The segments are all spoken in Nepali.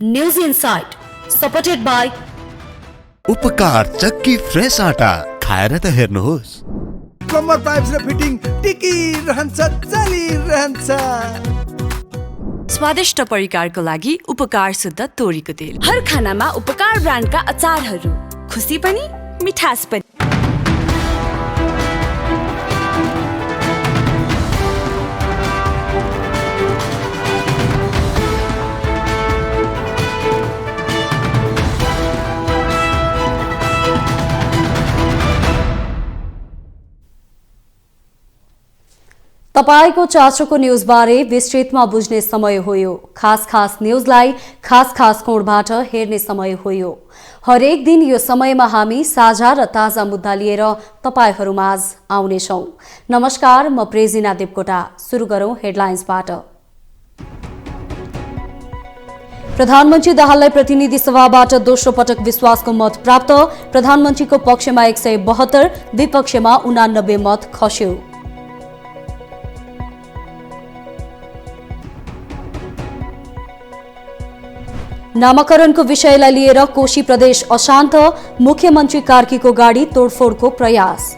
न्यूज इनसाइट सपोर्टेड बाय उपकार चक्की फ्रेश आटा खाएर त हेर्नुहोस्। प्लम्बर पाइप्स र फिटिङ टिकिरहन्छ चलिरहन्छ। स्वादिष्ट परिकारको लागि उपकार शुद्ध तोरीको तेल। हर खानामा उपकार ब्रान्डका अचारहरू, खुसी पनि मिठास पनि। तपाईको चासोको न्यूजबारे विस्तृतमा बुझ्ने समय हो यो। खास न्यूजलाई खास कोणबाट हेर्ने समय हो यो। हरेक दिन यो समयमा हामी साझा र ताजा मुद्दा लिएर तपाईहरुमाझ आउनेछौं। नमस्कार, म प्रेजिना देवकोटा। सुरु गरौं हेडलाइन्सबाट। प्रधानमन्त्री दाहाललाई प्रतिनिधि सभाबाट दोस्रो पटक विश्वासको मत प्राप्त। प्रधानमन्त्रीको पक्षमा 172, विपक्षमा 89 मत खस्यो। नामाकरणको विषयलाई लिएर कोशी प्रदेश अशान्त। मुख्यमन्त्री कार्कीको गाडी तोडफोडको प्रयास।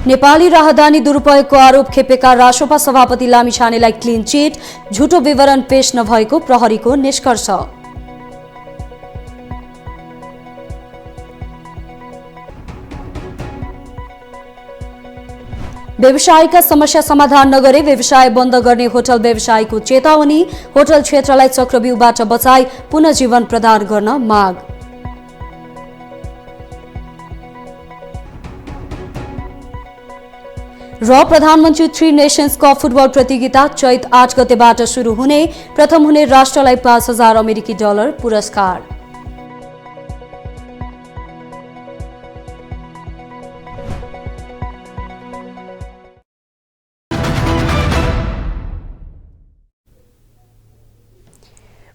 नेपाली राहदानी दुरुपयोगको आरोप खेपेका रासोपा सभापति लामिछानेलाई क्लिन चिट। झुटो विवरण पेश नभएको प्रहरीको निष्कर्ष। व्यवसायका समस्या समाधान नगरे व्यवसाय बन्द गर्ने होटल व्यवसायीको चेतावनी। होटल क्षेत्रलाई चक्रव्यूहबाट बचाई पुनर्जीवन प्रदान गर्न माग। र प्रधानमन्त्री 3 नेशन्स कप फुटबल प्रतियोगिता चैत 8 गतेबाट सुरु हुने। प्रथम हुने राष्ट्रलाई $5000 अमेरिकी पुरस्कार।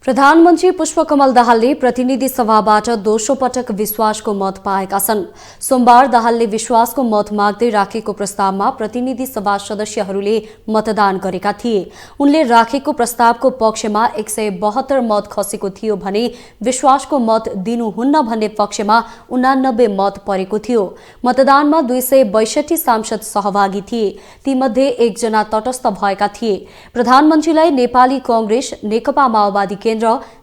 प्रधानमन्त्री पुष्पकमल दाहालले प्रतिनिधि सभाबाट दोस्रो पटक विश्वासको मत पाएका छन्। सोमबार दाहालले विश्वासको मत माग्दै राखेको प्रस्तावमा प्रतिनिधि सभा सदस्यहरूले मतदान गरेका थिए। उनले राखेको प्रस्तावको पक्षमा 172 मत खसेको थियो भने विश्वासको मत दिनुहुन्न भन्ने पक्षमा 89 मत परेको थियो। मतदानमा 262 सांसद सहभागी थिए। तीमध्ये 1 जना तटस्थ भएका थिए। प्रधानमन्त्रीलाई नेपाली कांग्रेस, नेकपा माओवादी केन्द्र,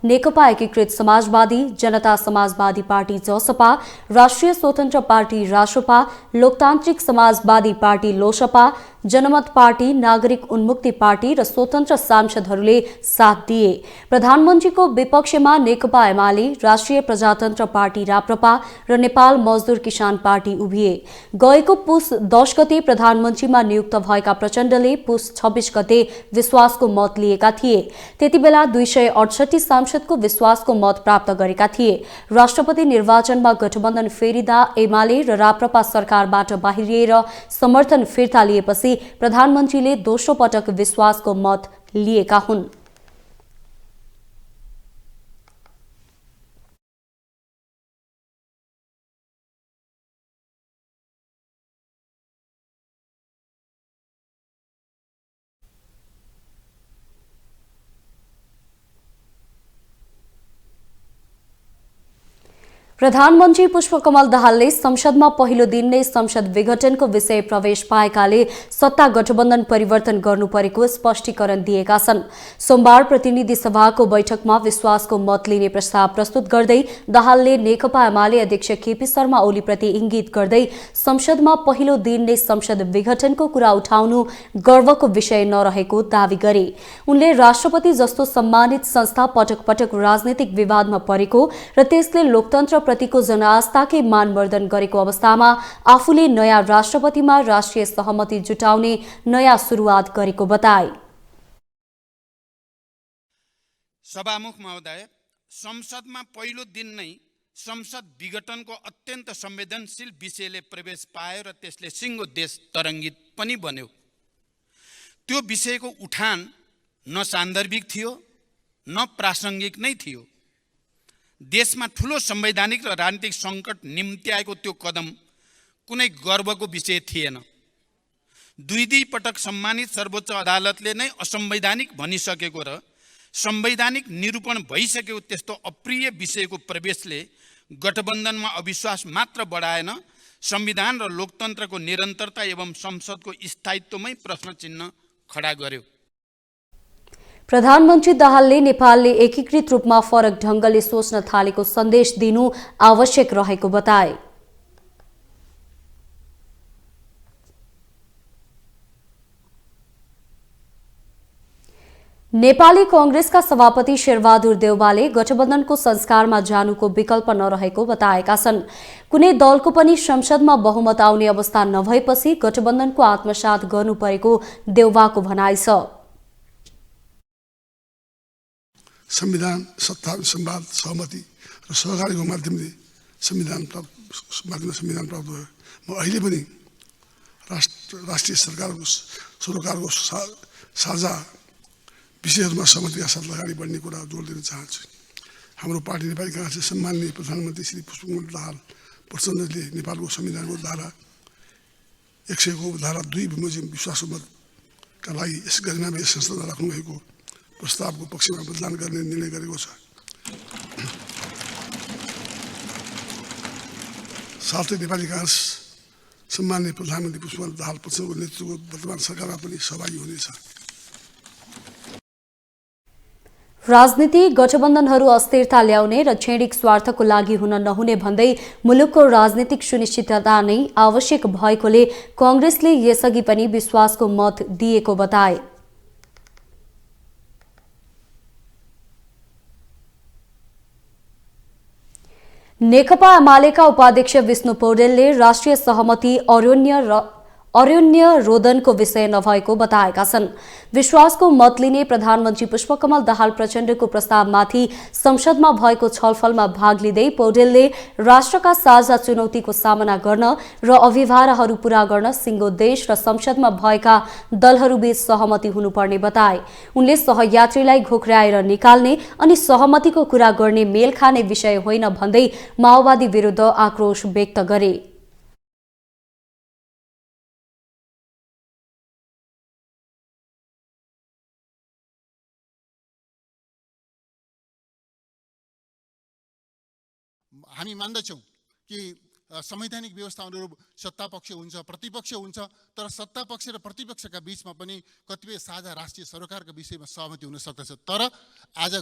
नेकपा एकीकृत समाजवादी, जनता समाजवादी पार्टी जसपा, राष्ट्रिय स्वतन्त्र पार्टी रासोपा, लोकतान्त्रिक समाजवादी पार्टी लोसपा, जनमत पार्टी, नागरिक उन्मुक्ति पार्टी र स्वतन्त्र सांसदहरूले साथ दिए। प्रधानमन्त्रीको विपक्षमा नेकपा एमाले, राष्ट्रिय प्रजातन्त्र पार्टी राप्रपा र नेपाल मजदुर किसान पार्टी उभिए। गएको पुस 10 गते प्रधानमन्त्रीमा नियुक्त भएका प्रचण्डले पुस 26 गते विश्वासको मत लिएका थिए। त्यतिबेला 268 सांसदको विश्वासको मत प्राप्त गरेका थिए। राष्ट्रपति निर्वाचनमा गठबन्धन फेरिदा एमाले र राप्रपा सरकारबाट बाहिरिएर समर्थन फिर्ता लिएपछि प्रधानमन्त्रीले दोस्रो पटक विश्वासको मत लिएका हुन्। प्रधानमन्त्री पुष्पकमल दाहालले संसदमा पहिलो दिन नै संसद विघटनको विषय प्रवेश पाएकाले सत्ता गठबन्धन परिवर्तन गर्नु परेको स्पष्टीकरण दिएका छन्। सोमबार प्रतिनिधि सभाको बैठकमा विश्वासको मत लिने प्रस्ताव प्रस्तुत गर्दै दाहालले नेकपा एमाले अध्यक्ष केपी शर्मा ओलीप्रति इंगित गर्दै संसदमा पहिलो दिन नै संसद विघटनको कुरा उठाउनु गर्वको विषय नरहेको दावी गरे। उनले राष्ट्रपति जस्तो सम्मानित संस्था पटक पटक राजनीतिक विवादमा परेको र त्यसले लोकतन्त्र प्रतिको जनआस्थाकै मानवर्धन गरेको अवस्थामा आफूले नयाँ राष्ट्रपतिमा राष्ट्रिय सहमति जुटाउने नयाँ सुरुवात गरेको बताए। सभामुख महोदय, संसदमा पहिलो दिन नै संसद विघटनको अत्यन्त संवेदनशील विषयले प्रवेश पायो र त्यसले सिङ्गो देश तरङ्गित पनि बन्यो। त्यो विषयको उठान न सान्दर्भिक थियो न प्रासङ्गिक नै थियो। देशमा ठुलो संवैधानिक र राजनीतिक सङ्कट निम्त्याएको त्यो कदम कुनै गर्वको विषय थिएन। दुई पटक सम्मानित सर्वोच्च अदालतले नै असंवैधानिक भनिसकेको र संवैधानिक निरूपण भइसकेको त्यस्तो अप्रिय विषयको प्रवेशले गठबन्धनमा अविश्वास मात्र बढाएन, संविधान र लोकतन्त्रको निरन्तरता एवं संसदको स्थायित्वमै प्रश्न चिन्ह खडा गर्यो। प्रधानमन्त्री दाहालले नेपालले एकीकृत रूपमा फरक ढंगले सोच्न थालेको सन्देश दिनु आवश्यक रहेको बताए। नेपाली कांग्रेसका सभापति शेरबहादुर देउवाले गठबन्धनको संस्कारमा जानुको विकल्प नरहेको बताएका छन्। कुनै दलको पनि संसदमा बहुमत आउने अवस्था नभएपछि गठबन्धनको आत्मसात गर्नु परेको देउवाको भनाइ छ। संविधान, सत्ता, संवाद, सहमति र सहकारीको माध्यमले संविधान प्राप्त भयो। म अहिले पनि राष्ट्रिय सरकारको साझा विषयहरूमा सहमतिका साथ अगाडि बढ्ने कुरा जोड दिन चाहन्छु। हाम्रो पार्टी नेपाली कांग्रेसले सम्माननीय प्रधानमन्त्री श्री पुष्पकमल दाहाल प्रचण्डले नेपालको संविधानको धारा 100 को धारा 2 बमोजिम विश्वासको मतका लागि यस गरिमामय संसदमा राख्नुभएको प्रस्तावको पक्षमा मतदान गर्ने निर्णय गरेको छ। साथै नेपाली कांग्रेस सम्माननीय प्रधानमन्त्री पुष्पकमल दाहाल प्रचण्डको नेतृत्वको वर्तमान सरकारमा पनि सहभागी हुनेछ। राजनीतिक गठबन्धनहरू अस्थिरता ल्याउने र क्षणिक स्वार्थको लागि हुन नहुने भन्दै मुलुकको राजनीतिक सुनिश्चितता नै आवश्यक भएकोले कांग्रेसले यसअघि पनि विश्वासको मत दिएको बताए। नेकपा एमालेका उपाध्यक्ष विष्णु पौडेलले राष्ट्रिय सहमति अरण्य रोदनको विषय नभएको बताएका छन्। विश्वासको मत लिने प्रधानमन्त्री पुष्पकमल दाहाल प्रचण्डको प्रस्तावमाथि संसदमा भएको छलफलमा भाग लिँदै पौडेलले राष्ट्रका साझा चुनौतीको सामना गर्न र अभिभावनाहरू पूरा गर्न सिङ्गो देश र संसदमा भएका दलहरूबीच सहमति हुनुपर्ने बताए। उनले सहयात्रीलाई घोक्राएर निकाल्ने अनि सहमतिको कुरा गर्ने मेल खाने विषय होइन भन्दै माओवादी विरुद्ध आक्रोश व्यक्त गरे। हामी मान्दछौँ कि संवैधानिक व्यवस्था अनुरूप सत्ता पक्ष हुन्छ, प्रतिपक्ष हुन्छ, तर सत्ता पक्ष र प्रतिपक्षका बीचमा पनि कतिपय साझा राष्ट्रिय सरकारका विषयमा सहमति हुन सक्दछ। तर आज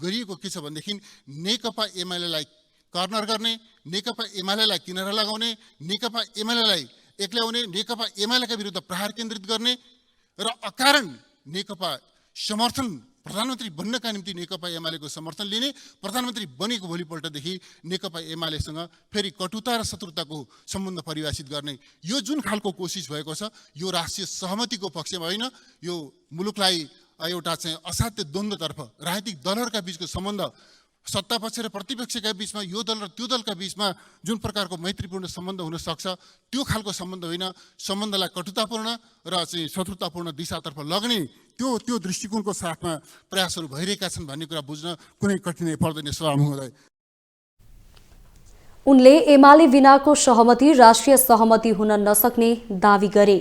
गरिएको के छ भनेदेखि नेकपा एमालेलाई कर्नर गर्ने, नेकपा एमालेलाई किनारा लगाउने, नेकपा एमालेलाई एक्ल्याउने, नेकपा एमालेका विरुद्ध प्रहार केन्द्रित गर्ने र अकारण नेकपा समर्थन प्रधानमन्त्री बन्नका निम्ति नेकपा एमालेको समर्थन लिने, प्रधानमन्त्री बनेको भोलिपल्टदेखि नेकपा एमालेसँग फेरि कटुता र शत्रुताको सम्बन्ध परिभाषित गर्ने यो जुन खालको कोसिस भएको छ यो राष्ट्रिय सहमतिको पक्षमा होइन, यो मुलुकलाई एउटा चाहिँ असाध्य द्वन्द्वतर्फ राजनीतिक दलहरूका बीचको सम्बन्ध, सत्ता पक्ष र प्रतिपक्षका बीचमा यो दल र त्यो दलका बीचमा जुन प्रकारको मैत्रीपूर्ण सम्बन्ध हुन सक्छ त्यो खालको सम्बन्ध होइन, सम्बन्धलाई कटुतापूर्ण र चाहिँ शत्रुतापूर्ण दिशातर्फ लग्ने त्यो दृष्टिकोणको साथमा प्रयासहरू भइरहेका छन् भन्ने कुरा बुझ्न कुनै कठिनाइ पर्दैन। सभामुखलाई उनले एमाले बिनाको सहमति राष्ट्रिय सहमति हुन नसक्ने दावी गरे।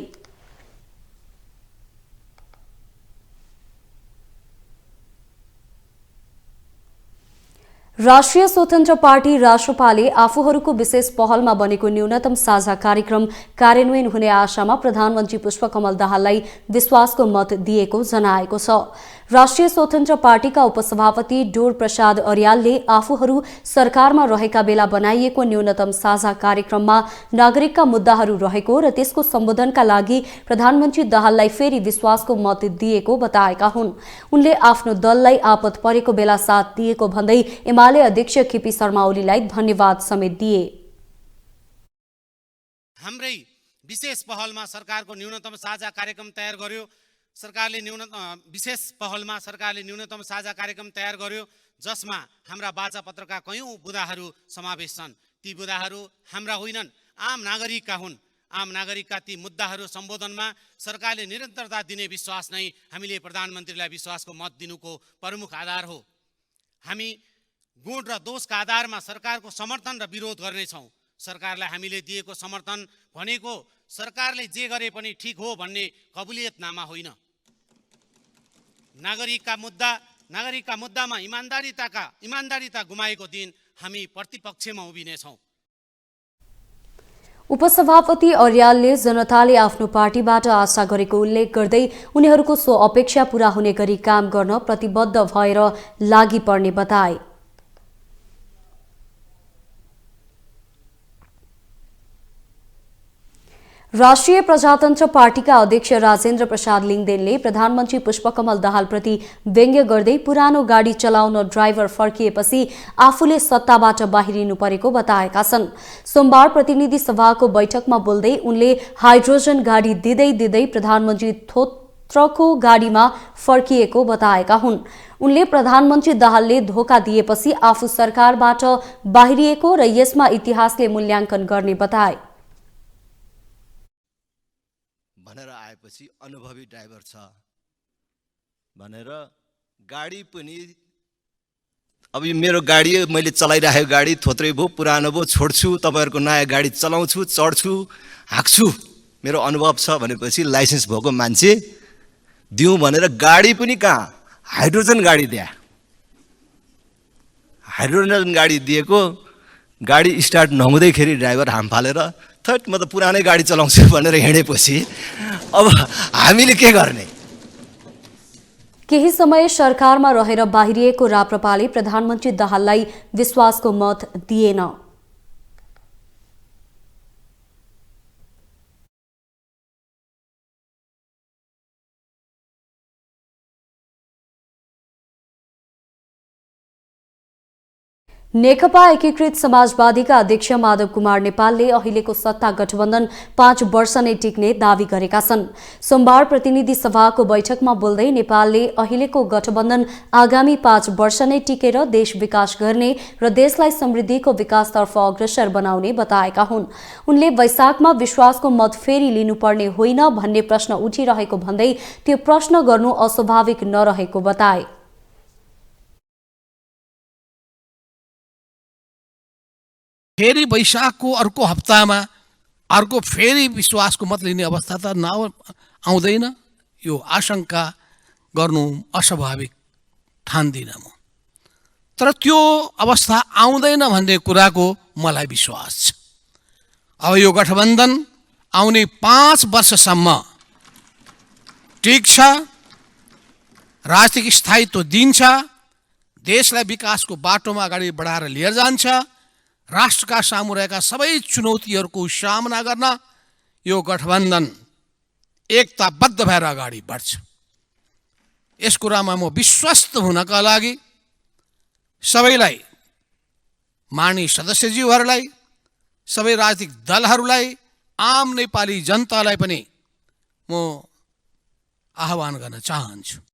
राष्ट्रिय स्वतन्त्र पार्टी राष्ट्रपाले आफूहरूको विशेष पहलमा बनेको न्यूनतम साझा कार्यक्रम कार्यान्वयन हुने आशामा प्रधानमन्त्री पुष्पकमल दाहाललाई विश्वासको मत दिएको जनाएको छ। राष्ट्रिय स्वतन्त्र पार्टीका उपसभापति डोर प्रसाद अर्यालले आफूहरू सरकारमा रहेका बेला बनाइएको न्यूनतम साझा कार्यक्रममा नागरिकका मुद्दाहरू रहेको र त्यसको सम्बोधनका लागि प्रधानमन्त्री दाहाललाई फेरि विश्वासको मत दिएको बताएका हुन्। उनले आफ्नो दललाई आपत परेको बेला साथ दिएको भन्दै एमाले अध्यक्ष केपी शर्मा ओलीलाई धन्यवाद समेत दिए। हाम्रै विशेष पहलमा सरकारको न्यूनतम साझा कार्यक्रम तयार गर्यो। सरकारले विशेष पहलमा सरकारले न्यूनतम साझा कार्यक्रम तयार गर्यो जसमा हाम्रा वाचापत्रका कयौं बुदाहरू समावेश छन्। ती बुदाहरू हाम्रा होइनन्, आम नागरिकका हुन्। आम नागरिकका ती मुद्दाहरू सम्बोधनमा सरकारले निरन्तरता दिने विश्वास नै हामीले प्रधानमन्त्रीलाई विश्वासको मत दिनुको प्रमुख आधार हो। हामी गुण र दोषका आधारमा सरकारको समर्थन र विरोध गर्नेछौँ। सरकारलाई हामीले दिएको समर्थन भनेको सरकारले जे गरे पनि ठिक हो भन्ने कबुलियतनामा होइन। नागरिकका मुद्दामा इमान्दारिता गुमाएको दिन हामी प्रतिपक्षमा उभिनेछौँ। उपसभापति अर्यालले जनताले आफ्नो पार्टीबाट आशा गरेको उल्लेख गर्दै उनीहरूको सो अपेक्षा पूरा हुने गरी काम गर्न प्रतिबद्ध भएर लागि पर्ने बताए। राष्ट्रिय प्रजातन्त्र पार्टीका अध्यक्ष राजेन्द्र प्रसाद लिङदेनले प्रधानमन्त्री पुष्पकमल दाहालप्रति व्यङ्ग्य गर्दै पुरानो गाडी चलाउन ड्राइभर फर्किएपछि आफूले सत्ताबाट बाहिरिनु परेको बताएका छन्। सोमबार प्रतिनिधि सभाको बैठकमा बोल्दै उनले हाइड्रोजन गाडी दिँदै प्रधानमन्त्री थोत्रको गाडीमा फर्किएको बताएका हुन्। उनले प्रधानमन्त्री दाहालले धोका दिएपछि आफू सरकारबाट बाहिरिएको र यसमा इतिहासले मूल्याङ्कन गर्ने बताए। भनेर आएपछि अनुभवी ड्राइभर छ भनेर गाडी पनि अब यो मेरो गाडी मैले चलाइराखेको गाडी थोत्रै भयो, पुरानो भयो, छोड्छु, तपाईँहरूको नयाँ गाडी चलाउँछु, चढ्छु, हाँक्छु, मेरो अनुभव छ भनेपछि लाइसेन्स भएको मान्छे दिउँ भनेर गाडी पनि कहाँ हाइड्रोजन गाडी दिए। हाइड्रोजन गाडी दिएको गाडी स्टार्ट नहुँदैखेरि ड्राइभर हाम फालेर थट म त पुरानै गाडी चलाउँछु भनेर हिँडेपछि अब हामीले के गर्ने? केही समय सरकारमा रहेर बाहिरिएको राप्रपाले प्रधानमन्त्री दाहाललाई विश्वासको मत दिएन। नेकपा एकीकृत समाजवादीका अध्यक्ष माधव कुमार नेपालले अहिलेको सत्ता गठबन्धन 5 वर्ष नै टिक्ने दावी गरेका छन्। सोमबार प्रतिनिधि सभाको बैठकमा बोल्दै नेपालले अहिलेको गठबन्धन आगामी 5 वर्ष नै टिकेर देश विकास गर्ने र देशलाई समृद्धिको विकासतर्फ अग्रसर बनाउने बताएका हुन्। उनले वैशाखमा विश्वासको मत फेरि लिनुपर्ने होइन भन्ने प्रश्न उठिरहेको भन्दै त्यो प्रश्न गर्नु अस्वाभाविक नरहेको बताए। फेरि वैशाखको अर्को हप्तामा अर्को फेरि विश्वासको मत लिने अवस्था त आउँदैन। यो आशंका गर्नु अस्वाभाविक ठान्दिनँ म, तर त्यो अवस्था आउँदैन भन्ने कुराको मलाई विश्वास छ। अब यो गठबन्धन आउने 5 वर्षसम्म टिक्छ, राजनीतिक स्थायित्व दिन्छ, देशलाई विकासको बाटोमा अगाडि बढाएर लिएर जान्छ, राष्ट्रका सामु रहेका सबै चुनौतीहरूको सामना गर्न यो गठबन्धन एकताबद्ध भएर अगाडि बढ्छ। यस कुरामा म विश्वस्त हुनका लागि सबैलाई, माननीय सदस्यज्यूहरूलाई, सबै राजनीतिक दलहरूलाई, आम नेपाली जनतालाई पनि म आह्वान गर्न चाहन्छु।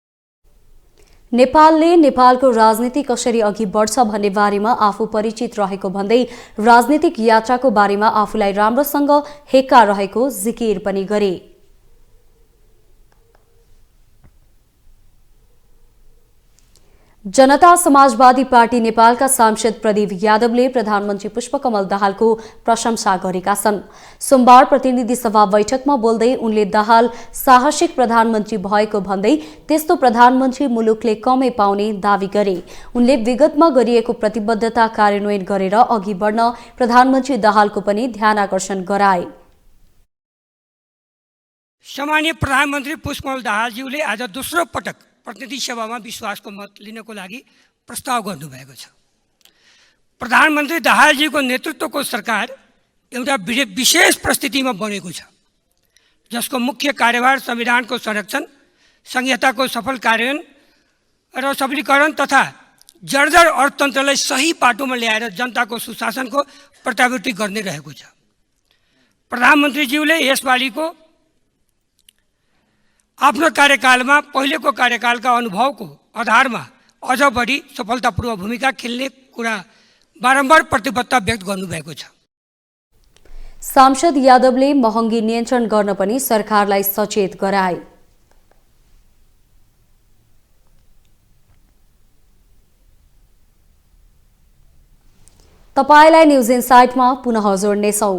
नेपालले नेपालको राजनीति कसरी अघि बढ्छ भन्ने बारेमा आफू परिचित रहेको भन्दै राजनीतिक यात्राको बारेमा आफूलाई राम्रोसँग हेक्का रहेको जिकिर पनि गरे। जनता समाजवादी पार्टी नेपालका सांसद प्रदीप यादवले प्रधानमन्त्री पुष्पकमल दाहालको प्रशंसा गरेका छन्। सोमबार प्रतिनिधि सभा बैठकमा बोल्दै उनले दाहाल साहसिक प्रधानमन्त्री भएको भन्दै त्यस्तो प्रधानमन्त्री मुलुकले कमै पाउने दावी गरे। उनले विगतमा गरिएको प्रतिबद्धता कार्यान्वयन गरेर अघि बढ्न प्रधानमन्त्री दाहालको पनि ध्यानाकर्षण गराए। सम्माननीय प्रधानमन्त्री पुष्पकमल दाहालज्यूले आज दोस्रो पटक प्रतिनिधि सभामा विश्वासको मत लिनको लागि प्रस्ताव गर्नुभएको छ। प्रधानमन्त्री दाहालजीको नेतृत्वको सरकार एउटा विशेष परिस्थितिमा बनेको छ, जसको मुख्य कार्यभार संविधानको संरक्षण, संहिताको सफल कार्यान्वयन र सबलीकरण तथा जर्जर अर्थतन्त्रलाई सही बाटोमा ल्याएर जनताको सुशासनको प्रत्यावृत्ति गर्ने रहेको छ। प्रधानमन्त्रीज्यूले यसपालिको आफ्नो कार्यकालमा पहिलेको कार्यकालका अनुभवको आधारमा अझ बढी सफलतापूर्वक भूमिका खेल्ने कुरा बारम्बार प्रतिबद्धता व्यक्त गर्नुभएको छ। सांसद यादवले महँगी नियन्त्रण गर्न पनि सरकारलाई सचेत गराए। तपाईलाई न्यूज इनसाइटमा पुनः जोड्नेछौं।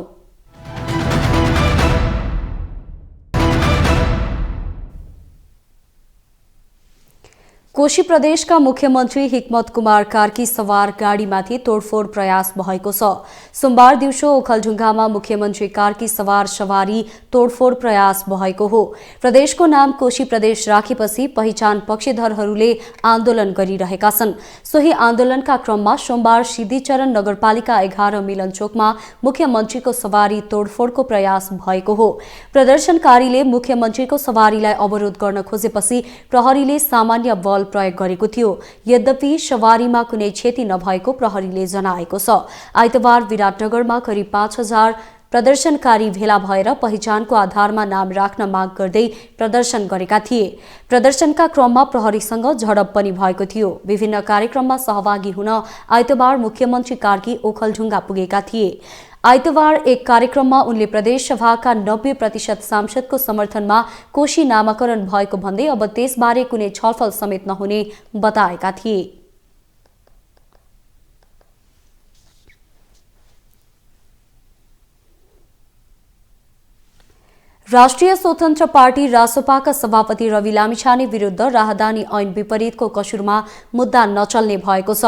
कोशी प्रदेशका मुख्यमन्त्री हिक्मत कुमार कार्की सवार गाडीमाथि तोडफोड प्रयास भएको छ। सोमबार दिउँसो ओखलढुङ्गामा मुख्यमन्त्री कार्की सवार सवारी तोडफोड प्रयास भएको हो। प्रदेशको नाम कोशी प्रदेश राखेपछि पहिचान पक्षधरहरूले आन्दोलन गरिरहेका छन्। सोही आन्दोलनका क्रममा सोमबार सिद्धिचरण नगरपालिका 11 मिलनचोकमा मुख्यमन्त्रीको सवारी तोडफोडको प्रयास भएको हो। प्रदर्शनकारीले मुख्यमन्त्रीको सवारीलाई अवरोध गर्न खोजेपछि प्रहरीले सामान्य बल प्रयोग गरेको थियो। यद्यपि सवारीमा कुनै क्षति नभएको प्रहरीले जनाएको छ। आइतबार विराटनगरमा करिब 5000 प्रदर्शनकारी भेला भएर पहिचानको आधारमा नाम राख्न माग गर्दै प्रदर्शन गरेका थिए। प्रदर्शनका क्रममा प्रहरीसँग झडप पनि भएको थियो। विभिन्न कार्यक्रममा सहभागी हुन आइतबार मुख्यमन्त्री कार्की ओखलढुङ्गा पुगेका थिए। आइतबार एक कार्यक्रममा उनले प्रदेशसभाका 90% सांसदको समर्थनमा कोशी नामाकरण भएको भन्दै अब त्यसबारे कुनै छलफल समेत नहुने बताएका थिए। राष्ट्रिय स्वतन्त्र पार्टी रासोपाका सभापति रवि लामिछाने विरुद्ध राहदानी ऐन विपरीतको कसुरमा मुद्दा नचल्ने भएको छ।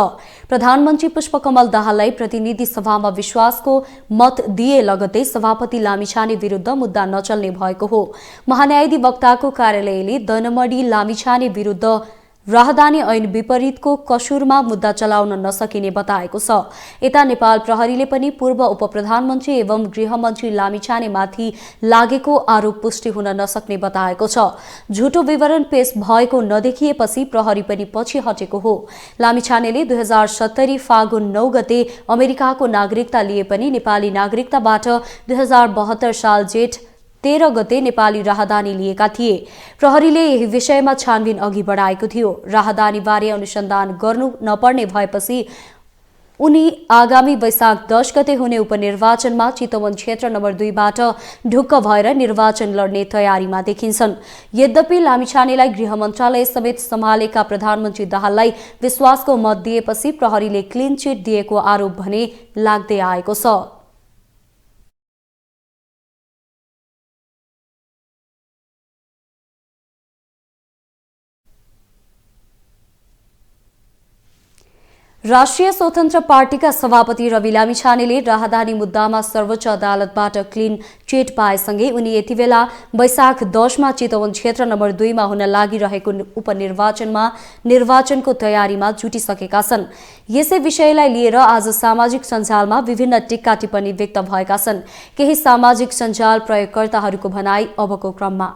प्रधानमन्त्री पुष्पकमल दाहाललाई प्रतिनिधि सभामा विश्वासको मत दिए लगत्तै सभापति लामिछाने विरुद्ध मुद्दा नचल्ने भएको हो। महान्यायाधिवक्ताको कार्यालयले दनमडी लामिछाने विरुद्ध राहदानी ऐन विपरीतको कसुरमा मुद्दा चलाउन नसकिने बताएको छ। यता नेपाल प्रहरीले पनि पूर्व उपप्रधानमन्त्री एवं गृहमन्त्री लामिछानेमाथि लागेको आरोप पुष्टि हुन नसक्ने बताएको छ। झुटो विवरण पेश भएको नदेखिएपछि प्रहरी पनि पछि हटेको हो। लामिछानेले 2070 फागुन 9 गते अमेरिकाको नागरिकता लिए पनि नेपाली नागरिकताबाट 2072 साल जेठ 13 गते नेपाली राहदानी लिएका थिए। प्रहरीले यही विषयमा छानबिन अघि बढाएको थियो। राहदानीबारे अनुसन्धान गर्नु नपर्ने भएपछि उनी आगामी वैशाख 10 गते हुने उपनिर्वाचनमा चितवन क्षेत्र नम्बर 2 बाट ढुक्क भएर निर्वाचन लड्ने तयारीमा देखिन्छन्। यद्यपि लामिछानेलाई गृह मन्त्रालय समेत सम्हालेका प्रधानमन्त्री दाहाललाई विश्वासको मत दिएपछि प्रहरीले क्लिन चिट दिएको आरोप भने लाग्दै आएको छ। राष्ट्रिय स्वतन्त्र पार्टीका सभापति रवि लामिछानेले राहदानी मुद्दामा सर्वोच्च अदालतबाट क्लिन चिट पाएसँगै उनी यतिबेला वैशाख 10 मा चितवन क्षेत्र नम्बर 2 मा हुन लागिरहेको उपनिर्वाचनमा निर्वाचनको तयारीमा जुटिसकेका छन्। यसै विषयलाई लिएर आज सामाजिक सञ्जालमा विभिन्न टिक्का टिप्पणी व्यक्त भएका छन्। केही सामाजिक सञ्जाल प्रयोगकर्ताहरूको भनाई अबको क्रममा।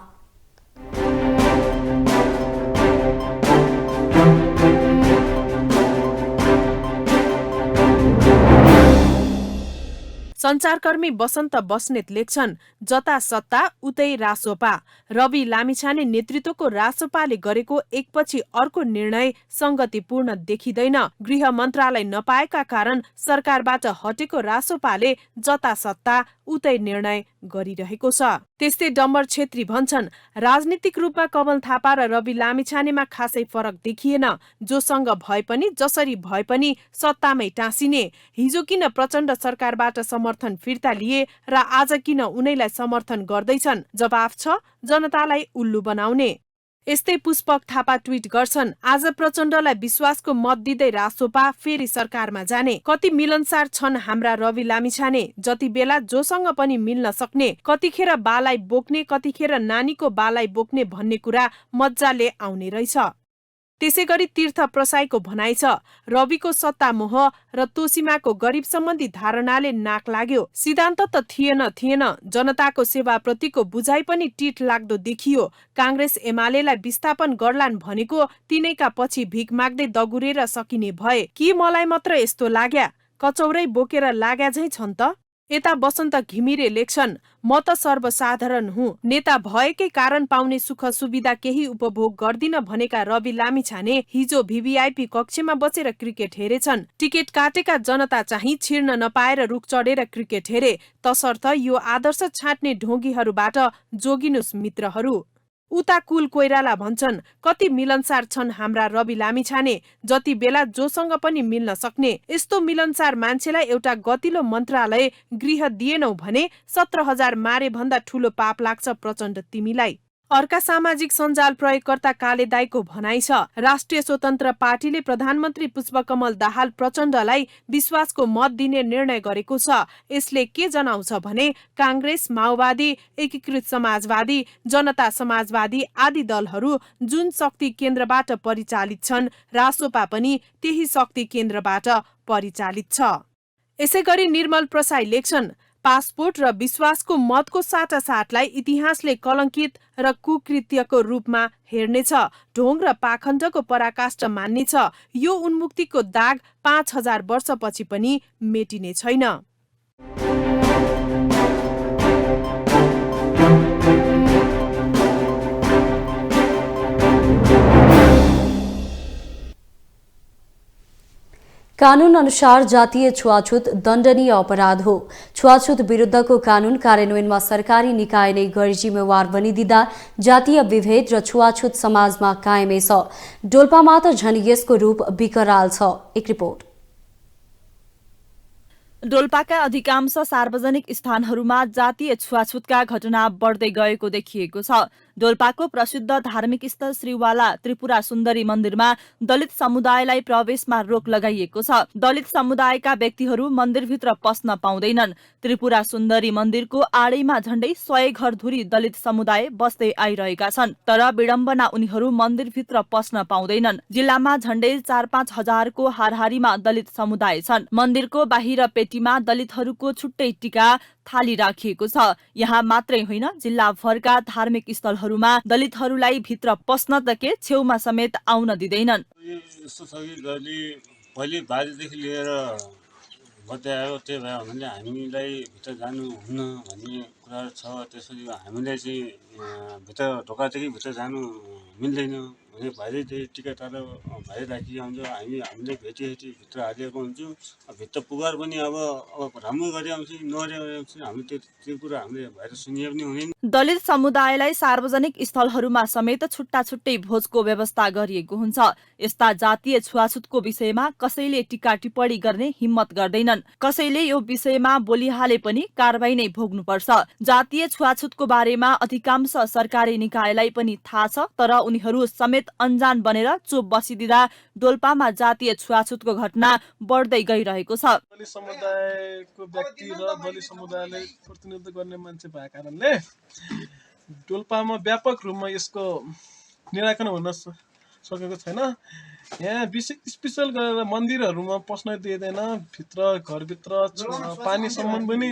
सञ्चारकर्मी वसन्त बस्नेत लेख्छन्, जता सत्ता उतै रासोपा। रवि लामिछाने नेतृत्वको रासोपाले गरेको एकपछि अर्को निर्णय संगतिपूर्ण देखिँदैन। गृह मन्त्रालय नपाएका कारण सरकारबाट हटेको रासोपाले जता सत्ता उतै निर्णय गरिरहेको छ। त्यस्तै डम्बर छेत्री भन्छन्, राजनीतिक रूपमा कमल थापा र रवि लामिछानेमा खासै फरक देखिएन। जोसँग भए पनि जसरी भए पनि सत्तामै टाँसिने। हिजो किन प्रचण्ड सरकारबाट समर्थन फिर्ता लिए र आज किन उनैलाई समर्थन गर्दैछन्? जवाफ छ जनतालाई उल्लु बनाउने। यस्तै पुष्पक थापा ट्विट गर्छन्, आज प्रचण्डलाई विश्वासको मत दिँदै रासोपा फेरि सरकारमा जाने। कति मिलनसार छन् हाम्रा रवि लामिछाने। जति बेला जोसँग पनि मिल्न सक्ने, कतिखेर बालाई बोक्ने कतिखेर नानीको बालाई बोक्ने भन्ने कुरा मजाले आउने रहेछ। त्यसै गरी तीर्थ प्रसाईको भनाइ छ, रविको सत्ता मोह र तोसीमाको गरिब सम्बन्धी धारणाले नाक लाग्यो। सिद्धान्त त थिएन, जनताको सेवाप्रतिको बुझाइ पनि टिठ लाग्दो देखियो। काङ्ग्रेस एमालेलाई विस्थापन गर्लान् भनेको तिनैका पछि भिख माग्दै दगुरेर सकिने भए कि मलाई मात्र यस्तो लाग्या? कचौरै बोकेर लाग्या झैं छन् त। यता वसन्त घिमिरे लेख्छन्, म त सर्वसाधारण हुँ, नेता भएकै कारण पाउने सुख सुविधा केही उपभोग गर्दिन भनेका रवि लामिछाने हिजो भिभिआइपी कक्षमा बसेर क्रिकेट हेरेछन्। टिकट काटेका जनता चाहिँ छिर्न नपाएर रुख चढेर क्रिकेट हेरे। तसर्थ यो आदर्श छाट्ने ढोंगीहरूबाट जोगिनुस् मित्रहरू। उता कुल कोइराला भन्छन् कति मिलनसार छन् हाम्रा रवि लामिछाने, जति बेला जोसँग पनि मिल्न सक्ने। यस्तो मिलनसार मान्छेलाई एउटा गतिलो मन्त्रालय गृह दिएनौ भने 17,000 मारे भन्दा ठूलो पाप लाग्छ प्रचण्ड तिमीलाई। अर्का सामाजिक सञ्जाल प्रयोगकर्ता काले दाईको भनाइ छ, राष्ट्रिय स्वतन्त्र पार्टीले प्रधानमन्त्री पुष्पकमल दाहाल प्रचण्डलाई विश्वासको मत दिने निर्णय गरेको छ। यसले के जनाउँछ भने कांग्रेस, माओवादी, एकीकृत समाजवादी, जनता समाजवादी आदि दलहरू जुन शक्ति केन्द्रबाट परिचालित छन्, रासोपा पनि त्यही शक्ति केन्द्रबाट परिचालित छ। यसैगरी निर्मल प्रसाई लेख्छन्, पासपोर्ट र विश्वासको मतको साटासाटलाई इतिहासले कलङ्कित र कुकृत्यको रूपमा हेर्नेछ, ढोङ र पाखण्डको पराकाष्ठ मान्नेछ। यो उन्मुक्तिको दाग 5,000 वर्षपछि पनि मेटिने छैन। कानून अनुसार जातीय छुवाछुत दण्डनीय अपराध हो। छुवाछुत विरुद्धको कानून कार्यान्वयनमा सरकारी निकाय नै गैर जिम्मेवार बनिदिँदा जातीय विभेद र छुवाछुत समाजमा कायमै छ। डोल्पामा त झन् यसको रूप विकराल छ। एक रिपोर्ट। डोल्पाका अधिकांश सार्वजनिक स्थानहरूमा जातीय छुवाछुतका घटना बढ्दै गएको देखिएको छ। डोल्पाको प्रसिद्ध धार्मिक स्थल श्रीवाला त्रिपुरा सुन्दरी मन्दिरमा दलित समुदायलाई प्रवेशमा रोक लगाइएको छ। दलित समुदायका व्यक्तिहरू मन्दिरभित्र पस्न पाउँदैनन्। त्रिपुरा सुन्दरी मन्दिरको आडैमा झण्डै 100 घरधुरी दलित समुदाय बस्दै आइरहेका छन्, तर विडम्बना उनीहरू मन्दिरभित्र पस्न पाउँदैनन्। जिल्लामा झण्डै 4-5 हजारको हारहारीमा दलित समुदाय छन्। मन्दिरको बाहिर पेटीमा दलितहरूको छुट्टै टिका थाली राखिएको छ। यहाँ मात्रै होइन, जिल्लाभरका धार्मिक स्थलहरूमा दलितहरूलाई भित्र पस्न त के छेउमा समेत आउन दिँदैनन्। यस्तो छ कि जहिले पहिले बाजेदेखि लिएर बढ्दै आयो, त्यही भएर हामीले हामीलाई भित्र जानु हुन्न भन्ने कुरा छ। त्यसरी हामीलाई चाहिँ भित्र ढोकादेखि भित्र जानु मिल्दैन भने बाहिरदेखि टिका टाढो बाहिर राखी आउँछ। हामीले भेटी भित्र हालिएको हुन्छौँ। भित्र पुगार पनि अब राम्रो गरी आउँछ, नगरी आउँछ, हामीले त्यो कुरा हामीले बाहिर सुनिए पनि हुँदैन। दलित समुदायलाई सार्वजनिक स्थलहरूमा समेत छुट्टा छुट्टै भोजको व्यवस्था गरिएको हुन्छ। यस्ता जातीय छुवाछुतको विषयमा कसैले टिका टिप्पणी गर्ने हिम्मत गर्दैनन्। कसैले यो विषयमा बोलिहाले पनि कारबाही नै भोग्नुपर्छ। जातीय छुवाछुतको बारेमा अधिकांश सरकारी निकायलाई पनि थाहा छ, तर उनीहरू समेत अन्जान बनेर चुप बसिदिँदा डोल्पामा जातीय छुवाछुतको घटना बढ्दै गइरहेको छ। दलित समुदायको व्यक्ति र दलित समुदायलाई प्रतिनिधित्व गर्ने मान्छे भएको कारणले डोल्पामा व्यापक रूपमा यसको निराकरण हुन सकेको छैन। यहाँ स्पेसल गरेर मन्दिरहरूमा पस्न दिँदैन, भित्र घरभित्र पानीसम्म पनि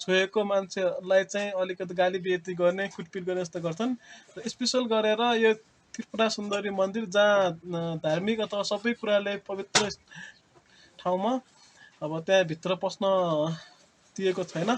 छोएको मान्छेलाई चाहिँ अलिकति गाली बेइज्जती गर्ने, कुटपिट गर्ने जस्तो गर्छन्। र स्पेसल गरेर यो त्रिपुरा सुन्दरी मन्दिर जहाँ धार्मिक अथवा सबै कुराले पवित्र ठाउँमा अब त्यहाँ भित्र पस्न दिएको छैन।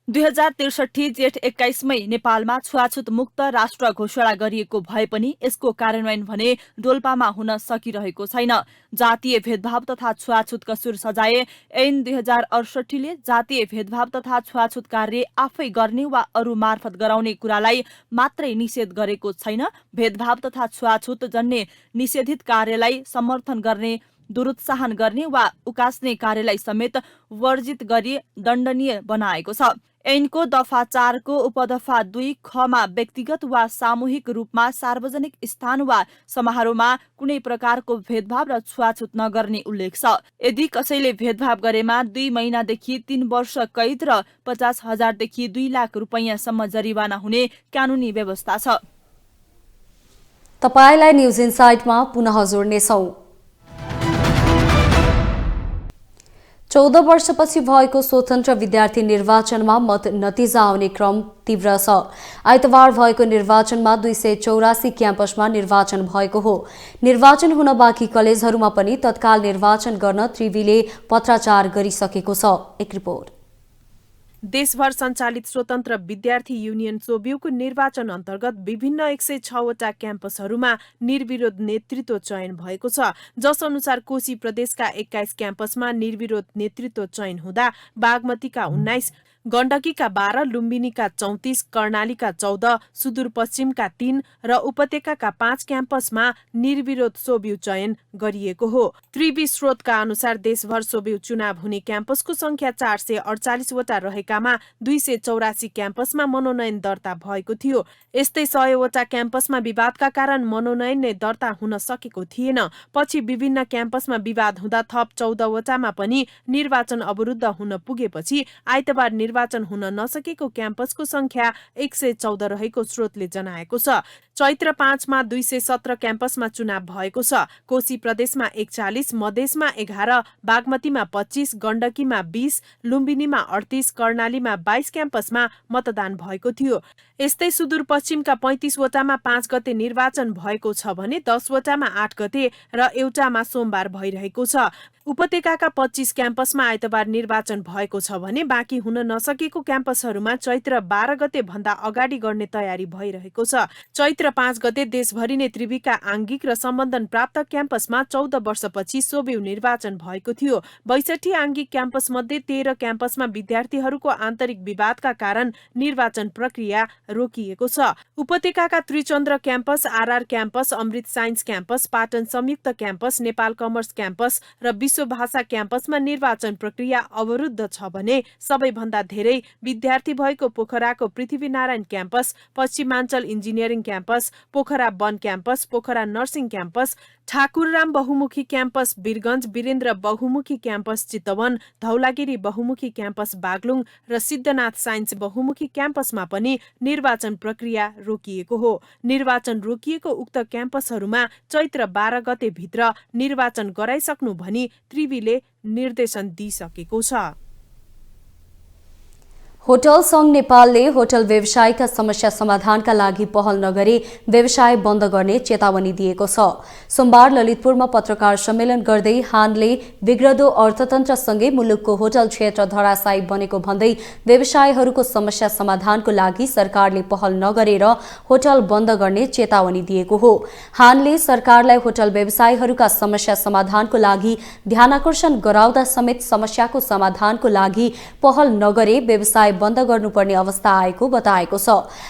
2063 जेठ 21 नेपालमा छुवाछुत मुक्त राष्ट्र घोषणा गरिएको भए पनि यसको कार्यान्वयन भने डोल्पामा हुन सकिरहेको छैन। जातीय भेदभाव तथा छुवाछुत कसुर सजाय ऐन 2068 ले जातीय भेदभाव तथा छुवाछुत कार्य आफै गर्ने वा अरू मार्फत गराउने कुरालाई मात्रै निषेध गरेको छैन, भेदभाव तथा छुवाछुत जन्य निषेधित कार्यलाई समर्थन गर्ने, दुरुत्साहन गर्ने वा उकास्ने कार्यलाई समेत वर्जित गरी दण्डनीय बनाएको छ। ऐनको दफा 4 को उपदफा 2 खमा व्यक्तिगत वा सामूहिक रूपमा सार्वजनिक स्थान वा समारोहमा कुनै प्रकारको भेदभाव र छुवाछुत नगर्ने उल्लेख छ। यदि कसैले भेदभाव गरेमा 2 महिनादेखि 3 वर्ष कैद र 50,000 देखि 2 लाख रुपैयाँसम्म जरिवाना हुने कानूनी व्यवस्था छ। तपाईलाई न्यूज इनसाइटमा पुनः जोड्नेछौं। 14 वर्षपछि भएको स्वतन्त्र विद्यार्थी निर्वाचनमा मत नतिजा आउने क्रम तीव्र छ। आइतबार भएको निर्वाचनमा 284 क्याम्पसमा निर्वाचन भएको हो। निर्वाचन हुन बाँकी कलेजहरूमा पनि तत्काल निर्वाचन गर्न त्रिवीले पत्राचार गरिसकेको छ। एक रिपोर्ट। देशभर सञ्चालित स्वतन्त्र विद्यार्थी युनियन सोब्युको निर्वाचन अन्तर्गत विभिन्न 106 वटा क्याम्पसहरूमा निर्विरोध नेतृत्व चयन भएको छ। जस अनुसार कोशी प्रदेशका 21 क्याम्पसमा निर्विरोध नेतृत्व चयन हुँदा बागमतीका 19, गण्डकीका 12, लुम्बिनीका 34, कर्णालीका 14, सुदूरपश्चिमका 3 र उपत्यकाका 5 क्याम्पसमा निर्विरोध सोब्यू चयन गरिएको हो। त्रिवी स्रोतका अनुसार देशभर सोब्यू चुनाव हुने क्याम्पसको संख्या 448 वटा रहेकामा 284 क्याम्पसमा मनोनयन दर्ता भएको थियो। यस्तै 100 वटा क्याम्पसमा विवादका कारण मनोनयन नै दर्ता हुन सकेको थिएन। पछि विभिन्न क्याम्पसमा विवाद हुँदा थप 14 वटामा पनि निर्वाचन अवरुद्ध हुन पुगेपछि आइतबार निर्वाचन हुन नसकेको क्याम्पसको संख्या 114 रहेको स्रोतले जनाएको छ। चैत्र 5 मा 217 क्याम्पसमा चुनाव भएको छ। कोशी प्रदेशमा 41, मधेसमा 11, बागमतीमा 25, गण्डकीमा 20, लुम्बिनीमा 38, कर्णालीमा 22 क्याम्पसमा मतदान भएको थियो। यस्तै सुदूरपश्चिमका 35 वटामा 5 गते निर्वाचन भएको छ भने 10 वटामा 8 गते र एउटामा सोमबार भइरहेको छ। उपत्यकाका 25 क्याम्पसमा आइतबार निर्वाचन भएको छ भने बाँकी हुन नसकेको क्याम्पसहरूमा चैत्र 12 गते भन्दा अगाडि गर्ने तयारी भइरहेको छ। चैत्र 5 गते देशभरि नै त्रिवीका आंगिक र सम्बन्धन प्राप्त क्याम्पसमा 14 वर्षपछि सोब्यू निर्वाचन भएको थियो। 62 आंगिक क्याम्पस मध्ये 13 क्याम्पसमा विद्यार्थीहरूको आन्तरिक विवादका कारण निर्वाचन प्रक्रिया रोकिएको छ। उपत्यकाका त्रिचन्द्र क्याम्पस, आरआर क्याम्पस, अमृत साइन्स क्याम्पस, पाटन संयुक्त क्याम्पस, नेपाल कमर्स क्याम्पस र विश्व भाषा क्याम्पसमा निर्वाचन प्रक्रिया अवरुद्ध छ भने सबैभन्दा धेरै विद्यार्थी भएको पोखराको Prithvi Narayan campus, Paschimanchal engineering campus, Pokhara वन campus, Pokhara nursing campus, Thakurram बहुमुखी क्याम्पस वीरगञ्ज, वीरेन्द्र बहुमुखी क्याम्पस चितवन, धौलागिरी बहुमुखी क्याम्पस बागलुङ र सिद्धनाथ साइन्स बहुमुखी क्याम्पसमा पनि निर्वाचन प्रक्रिया रोकिएको हो। निर्वाचन रोकिएको उक्त क्याम्पसहरूमा चैत्र 12 गते भित्र निर्वाचन गराइसक्नु भनी त्रिवीले निर्देशन दिइसकेको छ। होटल संघ नेपालले होटल व्यवसायका समस्या समाधानका लागि पहल नगरी व्यवसाय बन्द गर्ने चेतावनी दिएको छ। सोमबार ललितपुरमा पत्रकार सम्मेलन गर्दै हानले बिग्रदो अर्थतन्त्रसँगै मुलुकको होटल क्षेत्र धराशायी बनेको भन्दै व्यवसायहरूको समस्या समाधानको लागि सरकारले पहल नगरेर होटल बन्द गर्ने चेतावनी दिएको हो। हानले सरकारलाई होटल व्यवसायहरूका समस्या समाधानको लागि ध्यानाकर्षण गराउँदा समेत समस्याको समाधानको लागि पहल नगरे व्यवसाय बन्द गर्नुपर्ने अवस्था आएको बताएको छ।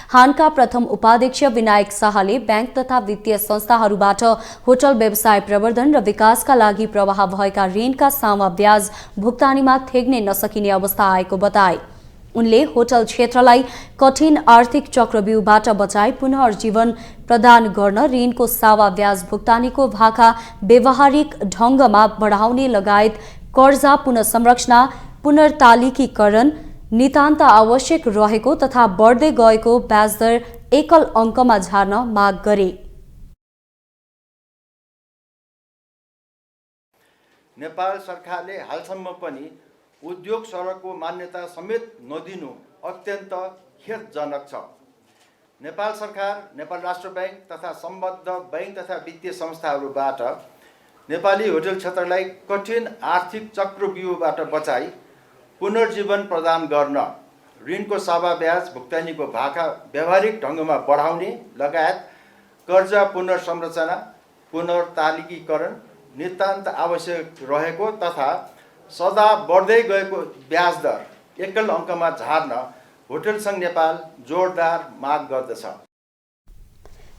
हानका प्रथम उपाध्यक्ष विनायक शाहले बैंक तथा वित्तीय संस्थाहरूबाट होटल व्यवसाय प्रवर्धन र विकासका लागि प्रवाह भएका ऋणका सामा ब्याज भुक्तानीमा थेग्ने नसकिने अवस्था आएको बताए। उनले होटल क्षेत्रलाई कठिन आर्थिक चक्रव्यूहबाट बचाई पुनर्जीवन प्रदान गर्न ऋणको सावा ब्याज भुक्तानीको भाका व्यावहारिक ढंगमा बढाउने लगायत कर्जा पुनर्संरचना, पुनर्तालिकीकरण नितान्त आवश्यक रहेको तथा बढ्दै गएको ब्याजदर एकल अङ्कमा झार्न माग गरे। नेपाल सरकारले हालसम्म पनि उद्योग सडकको मान्यता समेत नदिनु अत्यन्त खेदजनक छ। नेपाल सरकार, नेपाल राष्ट्र बैंक तथा सम्बद्ध बैंक तथा वित्तीय संस्थाहरूबाट नेपाली होटल क्षेत्रलाई कठिन आर्थिक चक्रव्यूहबाट बचाई पुनर्जीवन प्रदान गर्न ऋणको सावा ब्याज भुक्तानीको भाका व्यावहारिक ढङ्गमा बढाउने लगायत कर्जा पुनर्संरचना, पुनर्तालिकीकरण नितान्त आवश्यक रहेको तथा सदा बढ्दै गएको ब्याज दर एकल अङ्कमा झार्न होटल संघ नेपाल जोरदार माग गर्दछ।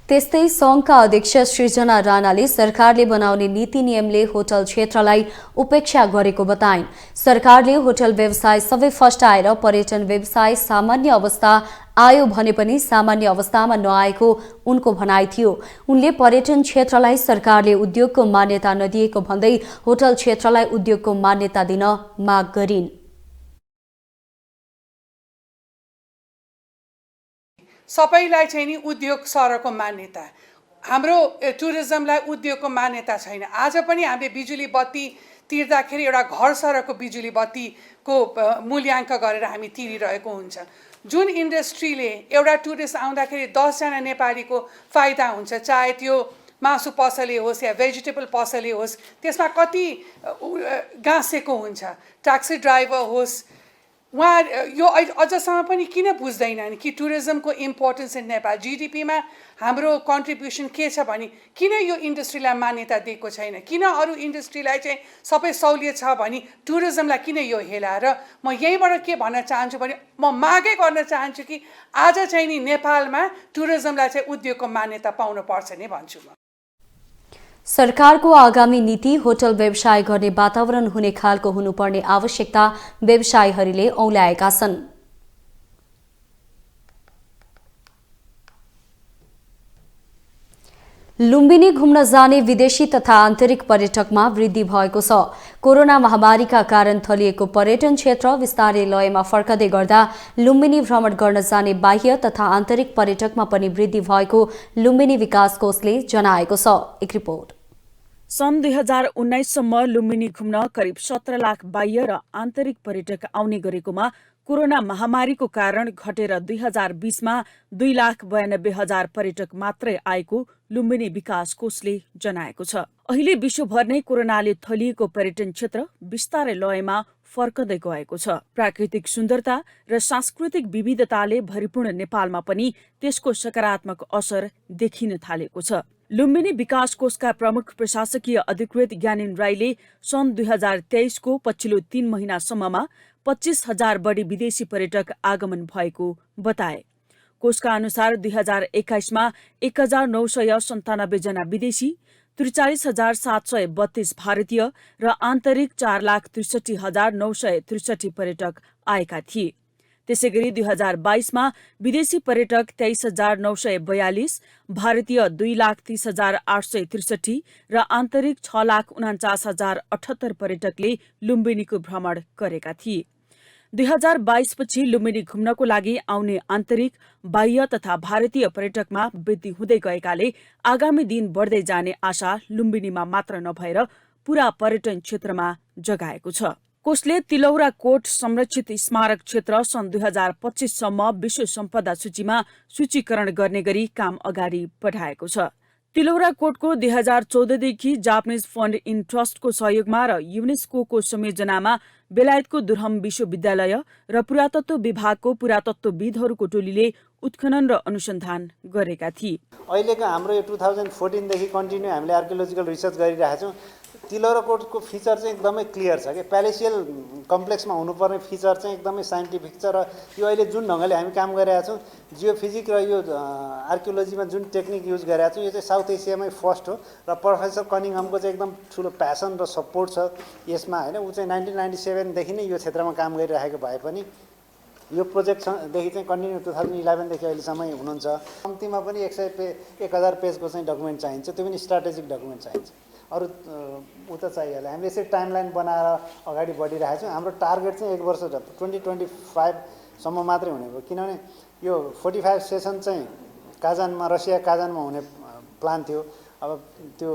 त्यस्तै संघका अध्यक्ष सृजना राणाले सरकारले बनाउने नीति नियमले होटल क्षेत्रलाई उपेक्षा गरेको बताइन्। सरकारले होटल व्यवसाय सबै फस्टाएर पर्यटन व्यवसाय सामान्य अवस्था आयो भने पनि सामान्य अवस्थामा नआएको उनको भनाइ थियो। उनले पर्यटन क्षेत्रलाई सरकारले उद्योगको मान्यता नदिएको भन्दै होटल क्षेत्रलाई उद्योगको मान्यता दिन माग गरिन्। सबैलाई चाहिँ नि उद्योग सरको मान्यता, हाम्रो टुरिज्मलाई उद्योगको मान्यता छैन। आज पनि हामीले बिजुली बत्ती तिर्दाखेरि एउटा घर सरको बिजुली बत्तीको मूल्याङ्क गरेर हामी तिरिरहेको हुन्छ। जुन इन्डस्ट्रीले एउटा टुरिस्ट आउँदाखेरि 10 जना नेपालीको फाइदा हुन्छ, चाहे त्यो मासु पसले होस् या भेजिटेबल पसले होस्, त्यसमा कति गाँसेको हुन्छ। ट्याक्सी ड्राइभर होस्, उहाँ यो अझसम्म पनि किन बुझ्दैनन् कि टुरिज्मको इम्पोर्टेन्स इन नेपाल जिडिपीमा हाम्रो कन्ट्रिब्युसन के छ भने किन यो इन्डस्ट्रीलाई मान्यता दिएको छैन, किन अरू इन्डस्ट्रीलाई चाहिँ सबै सहुलियत छ भने टुरिज्मलाई किन यो हेला। र म यहीँबाट के भन्न चाहन्छु भने म मागै गर्न चाहन्छु कि आज चाहिँ नि नेपालमा टुरिज्मलाई चाहिँ उद्योगको मान्यता पाउनुपर्छ नै भन्छु म। सरकारको आगामी नीति होटल व्यवसाय गर्ने वातावरण हुने खालको हुनुपर्ने आवश्यकता व्यवसायीहरूले औल्याएका छन्। लुम्बिनी घुम्न जाने विदेशी तथा आन्तरिक पर्यटकमा वृद्धि भएको छ। कोरोना महामारीका कारण थलिएको पर्यटन क्षेत्र विस्तारै लयमा फर्कदै गर्दा लुम्बिनी भ्रमण गर्न जाने बाह्य तथा आन्तरिक पर्यटकमा पनि वृद्धि भएको लुम्बिनी विकास कोषले जनाएको छ। एक रिपोर्ट। सन् 2019 सम्म लुम्बिनी घुम्न करिब 17 लाख बाह्य र आन्तरिक पर्यटक आउने गरेकोमा कोरोना महामारीको कारण घटेर 2020 मा 2,92,000 पर्यटक मात्रै आएको लुम्बिनी विकास कोषले जनाएको छ। अहिले विश्वभर नै कोरोनाले थलिएको पर्यटन क्षेत्र विस्तारै लयमा फर्कदै गएको छ। प्राकृतिक सुन्दरता र सांस्कृतिक विविधताले भरिपूर्ण नेपालमा पनि त्यसको सकारात्मक असर देखिन थालेको छ। लुम्बिनी विकास कोषका प्रमुख प्रशासकीय अधिकृत ज्ञानेन राईले सन् 2023 को पछिल्लो 3 महिनासम्ममा 25,000 बढी विदेशी पर्यटक आगमन भएको बताए। कोषका अनुसार 2021 मा 1,997 जना विदेशी, 43,732 भारतीय र आन्तरिक 4,63,963 पर्यटक आएका थिए। त्यसैगरी 2022 मा विदेशी पर्यटक 23,942, भारतीय 2,30,863 र आन्तरिक 6,49,078 पर्यटकले लुम्बिनीको भ्रमण गरेका थिए। 2022 पछि लुम्बिनी घुम्नको लागि आउने आन्तरिक, बाह्य तथा भारतीय पर्यटकमा वृद्धि हुँदै गएकाले आगामी दिन बढ्दै जाने आशा लुम्बिनीमा मात्र नभएर पूरा पर्यटन क्षेत्रमा जगाएको छ। कोषले तिलौरा कोट संरक्षित स्मारक क्षेत्र सन् 2025 सम्म विश्व सम्पदा सूचीमा सूचीकरण गर्ने गरी काम अगाडि बढाएको छ। तिलौरा कोटको 2014 देखि जापानिज फन्ड इन ट्रस्टको सहयोगमा र युनेस्को संयोजनामा बेलायतको दुर्हम विश्वविद्यालय र पुरातत्व विभागको पुरातत्वविदहरूको टोलीले उत्खनन र अनुसन्धान गरेका थिए। अहिलेको हाम्रो यो 2014 देखि कन्टिन्यू हामीले आर्कियोलोजिकल रिसर्च गरिरहेका छौँ। तिलौरा कोटको फिचर चाहिँ एकदमै क्लियर छ कि प्यालेसियल कम्प्लेक्समा हुनुपर्ने फिचर चाहिँ एकदमै साइन्टिफिक छ र यो अहिले जुन ढङ्गले हामी काम गरिरहेका छौँ जियोफिजिक र यो आर्कियोलोजीमा जुन टेक्निक युज गरिरहेका छौँ यो चाहिँ साउथ एसियामै फर्स्ट हो र प्रोफेसर कनिङहमको चाहिँ एकदम ठुलो प्यासन र सपोर्ट छ यसमा होइन। ऊ चाहिँ 1997 देखि नै यो क्षेत्रमा काम गरिरहेको भए पनि यो प्रोजेक्टदेखि चाहिँ कन्टिन्यू 2011 देखि अहिलेसम्म हुनुहुन्छ। कम्तीमा पनि 1,000 पेजको चाहिँ डकुमेन्ट चाहिन्छ, त्यो पनि स्ट्राटेजिक डकुमेन्ट चाहिन्छ। अरू ऊ त चाहिहाल्यो। हामीले यसरी टाइमलाइन बनाएर अगाडि बढिरहेको छौँ। हाम्रो टार्गेट चाहिँ 1 वर्ष 2025 सम्म मात्रै हुने भयो, किनभने यो 45 सेसन चाहिँ काजानमा रसिया काजानमा हुने प्लान थियो। अब त्यो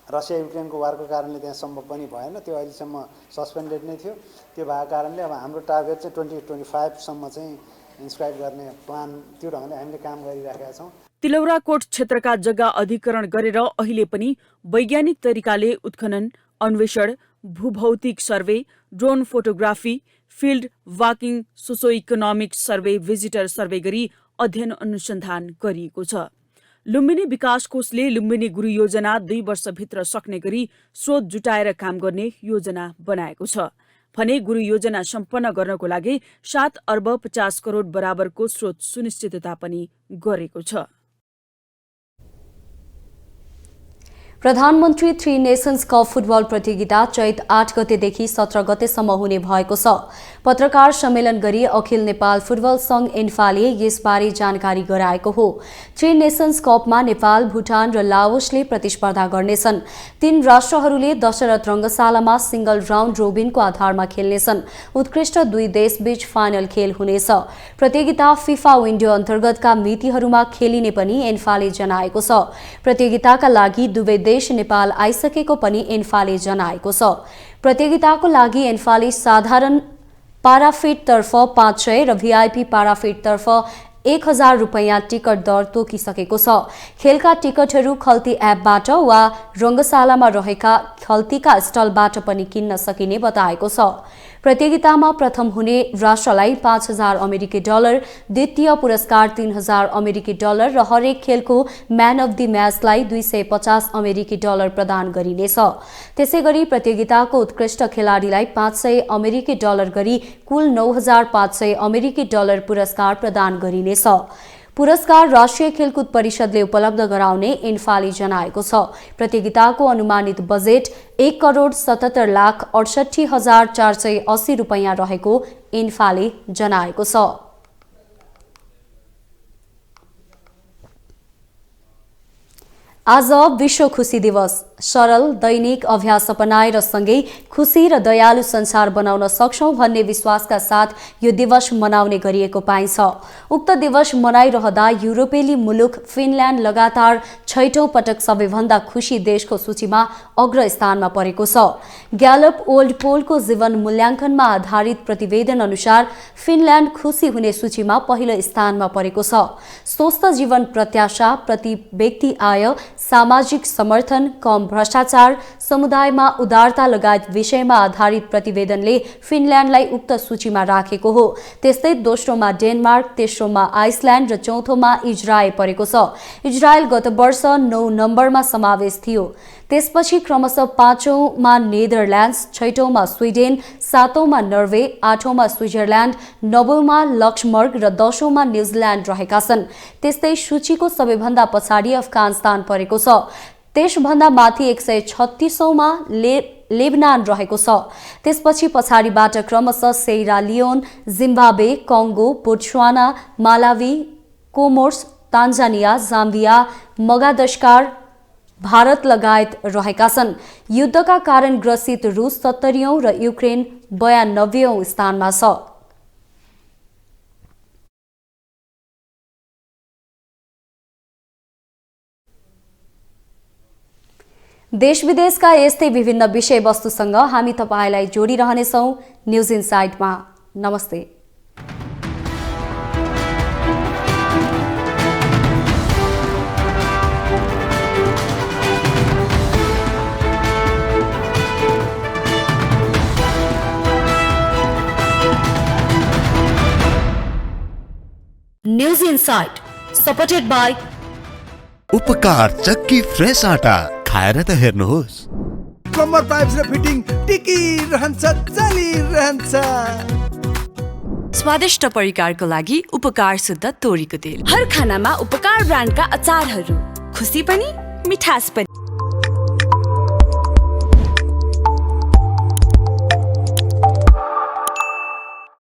रसिया युक्रेनको वारको कारणले त्यहाँ सम्भव पनि भएन, त्यो अहिलेसम्म सस्पेन्डेड नै थियो। त्यो भएको कारणले अब हाम्रो टार्गेट चाहिँ 2025 सम्म चाहिँ इन्स्क्राइब गर्ने प्लान त्यो ढङ्गले हामीले काम गरिराखेका छौँ। तिलौरा कोट क्षेत्रका जग्गा अधिग्रहण गरेर अहिले पनि वैज्ञानिक तरिकाले उत्खनन, अन्वेषण, भूभौतिक survey, drone photography, field walking, socio economic survey, visitor survey गरी अध्ययन अनुसन्धान गरिएको छ। लुम्बिनी विकास कोषले लुम्बिनी गुरु योजना 2 वर्षभित्र सक्ने गरी स्रोत जुटाएर काम गर्ने योजना बनाएको छ भने गुरु योजना सम्पन्न गर्नको लागि 7 अर्ब 50 करोड बराबरको स्रोत सुनिश्चितता पनि गरेको छ। प्रधानमन्त्री 3 नेशन्स कप फुटबल प्रतियोगिता चैत 8 गतेदेखि 17 गतेसम्म हुने भएको छ। पत्रकार सम्मेलन गरी अखिल नेपाल फुटबल संघ एन्फाले यसबारे जानकारी गराएको हो। 3 नेशन्स कपमा नेपाल, भुटान र लाओसले प्रतिस्पर्धा गर्नेछन्। 3 राष्ट्रहरूले दशरथ रङ्गशालामा सिंगल राउन्ड रोबिनको आधारमा खेल्नेछन्। उत्कृष्ट 2 देशबीच फाइनल खेल हुनेछ। प्रतियोगिता फिफा विन्डो अन्तर्गतका मितिहरूमा खेलिने पनि एन्फाले जनाएको छ। प्रतियोगिताका लागि दुवै देश नेपाल आइसकेको पनि एन्फाले जनाएको छ। प्रतियोगिताको लागि एन्फाले साधारण पाराफिट तर्फ 500 र भिआइपी पाराफिट तर्फ 1,000 रुपैयाँ टिकट दर तोकिसकेको छ। खेलका टिकटहरू खल्ती एपबाट वा रङ्गशालामा रहेका खल्तीका स्टलबाट पनि किन्न सकिने बताएको छ। प्रतियोगितामा प्रथम हुने राष्ट्रलाई $5,000 अमेरिकी डलर, द्वितीय पुरस्कार $3,000 अमेरिकी डलर र हरेक खेलको म्यान अफ द म्याचलाई $250 अमेरिकी डलर प्रदान गरिनेछ। त्यसैगरी प्रतियोगिताको उत्कृष्ट खेलाडीलाई $500 अमेरिकी डलर गरी कुल $9,500 अमेरिकी डलर पुरस्कार प्रदान गरिनेछ। पुरस्कार राष्ट्रिय खेलकुद परिषदले उपलब्ध गराउने इन्फाले जनाएको छ। प्रतियोगिताको अनुमानित बजेट $1,77,68,480 रुपैयाँ रहेको इन्फाले जनाएको छ। आज विश्व खुशी दिवस। सरल दैनिक अभ्यास अपनाएर सँगै खुशी र दयालु संसार बनाउन सक्छौं भन्ने विश्वासका साथ यो दिवस मनाउने गरिएको पाइन्छ। उक्त दिवस मनाइरहँदा युरोपेली मुलुक फिनल्यान्ड लगातार 6औं पटक सबैभन्दा खुशी देशको सूचीमा अग्र स्थानमा परेको छ। ग्यालप ओल्ड पोलको जीवन मूल्याङ्कनमा आधारित प्रतिवेदन अनुसार फिनल्यान्ड खुशी हुने सूचीमा पहिलो स्थानमा परेको छ। स्वस्थ जीवन प्रत्याशा, प्रति व्यक्ति आय, सामाजिक समर्थन, कम भ्रष्टाचार, समुदायमा उदारता लगायत विषयमा आधारित प्रतिवेदनले फिनल्यान्डलाई उक्त सूचीमा राखेको हो। त्यस्तै दोस्रोमा डेनमार्क, तेस्रोमा आइसल्यान्ड र चौथोमा इजरायल परेको छ। इजरायल गत वर्ष 9 नम्बरमा समावेश थियो। त्यसपछि क्रमशः 5औंमा नेदरल्यान्ड्स, 6औंमा स्विडेन, 7औंमा नर्वे, 8औंमा स्विजरल्यान्ड, 9औंमा लक्समबर्ग र 10औंमा न्युजिल्यान्ड रहेका छन्। त्यस्तै सूचीको सबैभन्दा पछाडि अफगानिस्तान परेको छ। त्यसभन्दा माथि 136औंमा लेबनान रहेको छ। त्यसपछि पछाडिबाट क्रमशः Sierra Leone, Zimbabwe, Congo, Botswana, Malawi, Comoros, Tanzania, Zambia, Madagascar, Bharat लगायत रहेका छन्। युद्धका कारण ग्रसित रुस 70औं र युक्रेन 92औं स्थानमा छ। देश विदेशका यस्तै विभिन्न विषयवस्तुसँग हामी तपाईलाई जोडिरहनेछौं न्यूज इनसाइटमा। नमस्ते। न्यूज इनसाइट सपोर्टेड बाई उपकार चक्की फ्रेश आटा खाएर त हेर्नुहोस्। प्लम्बर पाइप्स र फिटिङ टिकिरहन्छ, चलिरहन्छ। स्वादिष्ट परिकारको लागि उपकार शुद्ध तोरीको तेल। हर खानामा उपकार ब्रान्डका अचारहरू, खुसी पनि मिठास पनि।